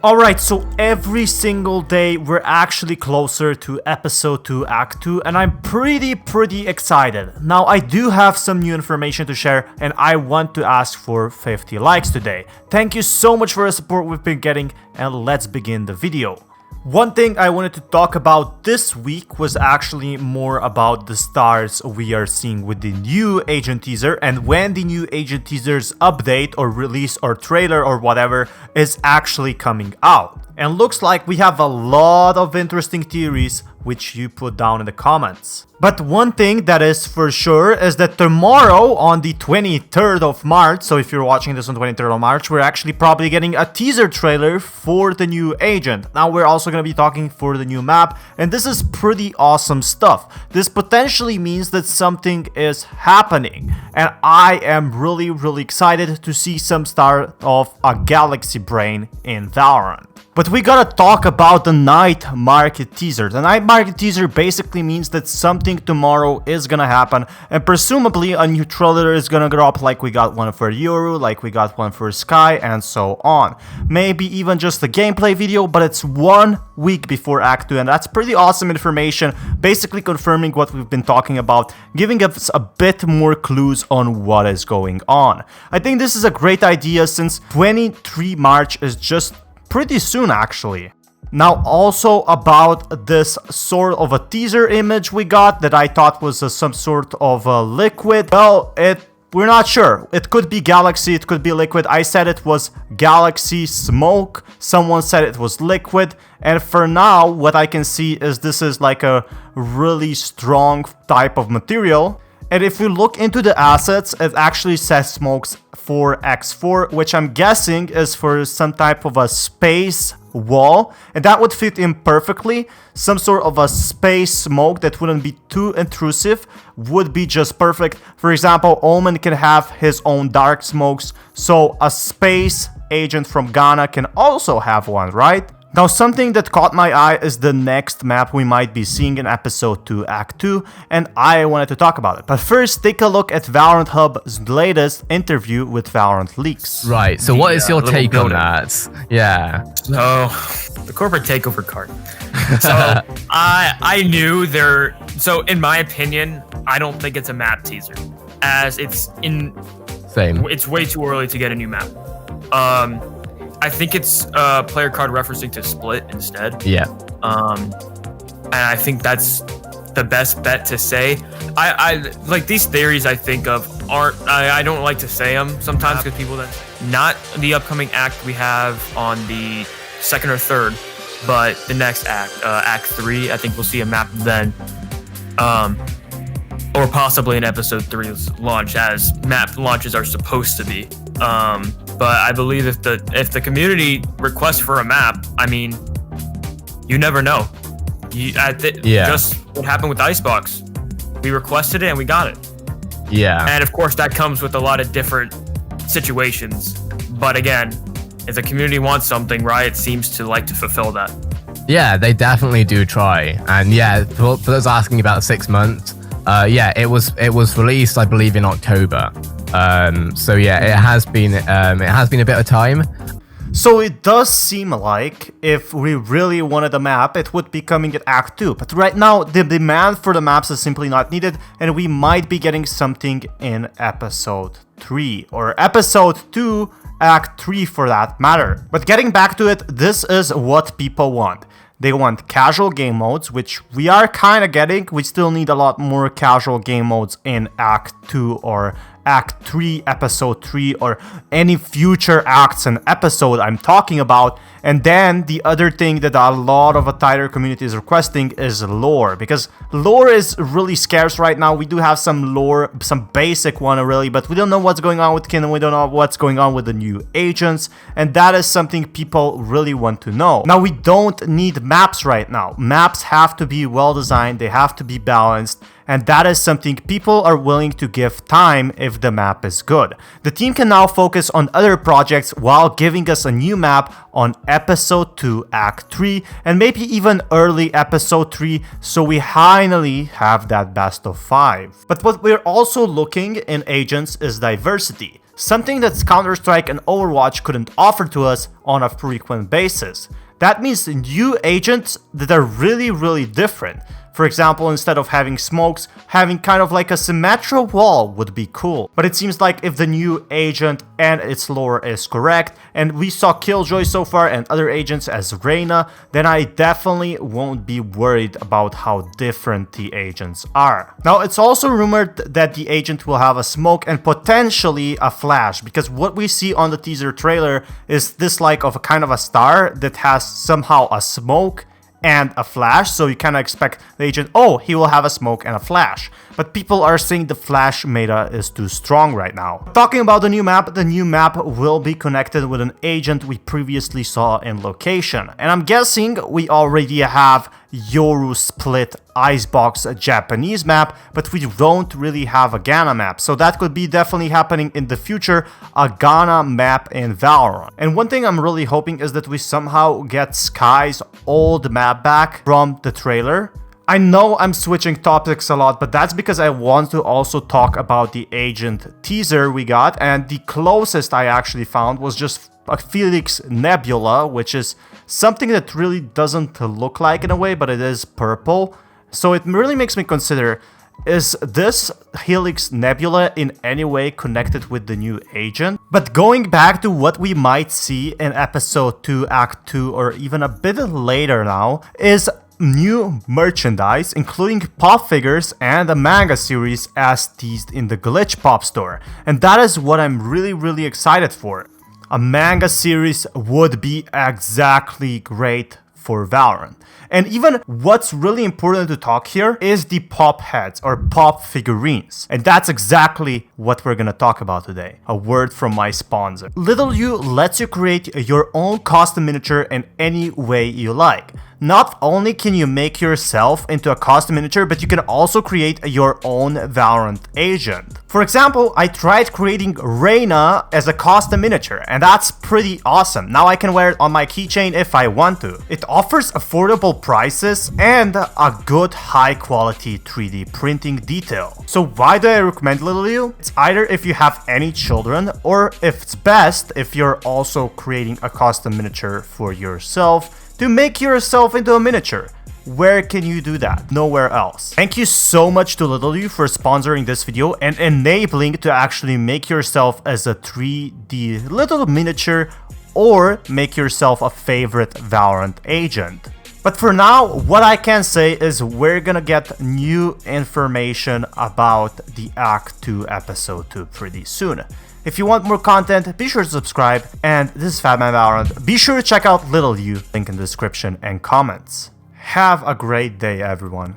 Alright, so every single day we're actually closer to episode 2 act 2 and I'm pretty excited. Now I do have some new information to share and I want to ask for 50 likes today. Thank you so much for the support we've been getting and let's begin the video. One thing I wanted to talk about this week was actually more about the stars we are seeing with the new Agent Teaser and when the new Agent Teasers update or release or trailer or whatever is actually coming out. And looks like we have a lot of interesting theories which you put down in the comments. But one thing that is for sure is that tomorrow on the 23rd of March, so if you're watching this on 23rd of March, we're actually probably getting a teaser trailer for the new agent. Now we're also going to be talking for the new map and this is pretty awesome stuff. This potentially means that something is happening and I am really excited to see some start of a galaxy brain in Valorant. But we gotta talk about the night market teaser. The night market teaser basically means that something tomorrow is gonna happen and presumably a new trailer is gonna drop like we got one for Yoru, like we got one for Sky and so on. Maybe even just a gameplay video, but it's 1 week before Act 2 and that's pretty awesome information, basically confirming what we've been talking about, giving us a bit more clues on what is going on. I think this is a great idea since 23 March is just pretty soon actually. Now also about this sort of a teaser image we got that I thought was some sort of a liquid. Well, we're not sure. It could be galaxy, it could be liquid. I said it was galaxy smoke. Someone said it was liquid. And for now, what I can see is this is like a really strong type of material. And if we look into the assets, it actually says smokes 4x4, which I'm guessing is for some type of a space wall. And that would fit in perfectly. Some sort of a space smoke that wouldn't be too intrusive would be just perfect. For example, Omen can have his own dark smokes. So a space agent from Ghana can also have one, right? Now something that caught my eye is the next map we might be seeing in episode 2 act 2 and I wanted to talk about it. But first take a look at ValorantHub's latest interview with Valoraleaks. Right, so what is your take on that? Yeah. So, the corporate takeover card. So, I knew so in my opinion, I don't think it's a map teaser. As it's way too early to get a new map. I think it's a player card referencing to Split instead. Yeah. And I think that's the best bet to say. I like these theories I think of aren't, I don't like to say them sometimes because people that, not the upcoming act we have on the 2nd or 3rd, but the next act, act 3, I think we'll see a map then. Or possibly an episode 3's launch as map launches are supposed to be. But I believe if the community requests for a map, I mean, you never know. Just what happened with Icebox. We requested it and we got it. Yeah. And of course that comes with a lot of different situations. But again, if the community wants something, Riot seems to like to fulfill that. Yeah, they definitely do try. And yeah, for those asking about 6 months, yeah, it was released, I believe, in October. So yeah, it has been a bit of time. So it does seem like if we really wanted a map, it would be coming at Act 2. But right now, the demand for the maps is simply not needed, and we might be getting something in Episode 3, or Episode 2, Act 3 for that matter. But getting back to it, this is what people want. They want casual game modes, which we are kind of getting. We still need a lot more casual game modes in Act 2 or Act 3, Episode 3, or any future acts and episode I'm talking about. And then the other thing that a lot of a tighter community is requesting is lore, because lore is really scarce right now. We do have some lore, some basic one really, but we don't know what's going on with Kin, and we don't know what's going on with the new agents, and that is something people really want to know. Now, we don't need maps right now. Maps have to be well designed, they have to be balanced, and that is something people are willing to give time if the map is good. The team can now focus on other projects while giving us a new map on Episode 2 Act 3 and maybe even early Episode 3, so we finally have that best of 5. But what we're also looking in agents is diversity. Something that Counter-Strike and Overwatch couldn't offer to us on a frequent basis. That means new agents that are really different. For example, instead of having smokes, having kind of like a symmetrical wall would be cool. But it seems like if the new agent and its lore is correct, and we saw Killjoy so far and other agents as Reyna, then I definitely won't be worried about how different the agents are. Now, it's also rumored that the agent will have a smoke and potentially a flash, because what we see on the teaser trailer is this like of a kind of a star that has somehow a smoke and a flash, so you kind of expect the agent, oh, he will have a smoke and a flash. But people are saying the flash meta is too strong right now. Talking about the new map will be connected with an agent we previously saw in location. And I'm guessing we already have Yoru Split Icebox Japanese map, but we don't really have a Ghana map. So that could be definitely happening in the future, a Ghana map in Valorant. And one thing I'm really hoping is that we somehow get Sky's old map back from the trailer. I know I'm switching topics a lot, but that's because I want to also talk about the Agent teaser we got, and the closest I actually found was just a Felix Nebula, which is something that really doesn't look like in a way, but it is purple. So it really makes me consider, is this Helix Nebula in any way connected with the new agent? But going back to what we might see in episode 2, act 2, or even a bit later now, is new merchandise, including pop figures and a manga series as teased in the Glitch Pop store. And that is what I'm really excited for. A manga series would be exactly great for Valorant. And even what's really important to talk here is the pop heads or pop figurines. And that's exactly what we're gonna talk about today. A word from my sponsor. Little U lets you create your own custom miniature in any way you like. Not only can you make yourself into a custom miniature, but you can also create your own Valorant agent. For example, I tried creating Reyna as a custom miniature, and that's pretty awesome. Now I can wear it on my keychain if I want to. It offers affordable prices and a good high quality 3D printing detail. So why do I recommend Little U? It's either if you have any children, or if it's best if you're also creating a custom miniature for yourself to make yourself into a miniature. Where can you do that? Nowhere else. Thank you so much to Little U for sponsoring this video and enabling to actually make yourself as a 3D little miniature or make yourself a favorite Valorant agent. But for now, what I can say is we're gonna get new information about the Act 2 Episode 2 pretty soon. If you want more content, be sure to subscribe, and this is Fatman Valorant. Be sure to check out Little U, link in the description and comments. Have a great day, everyone.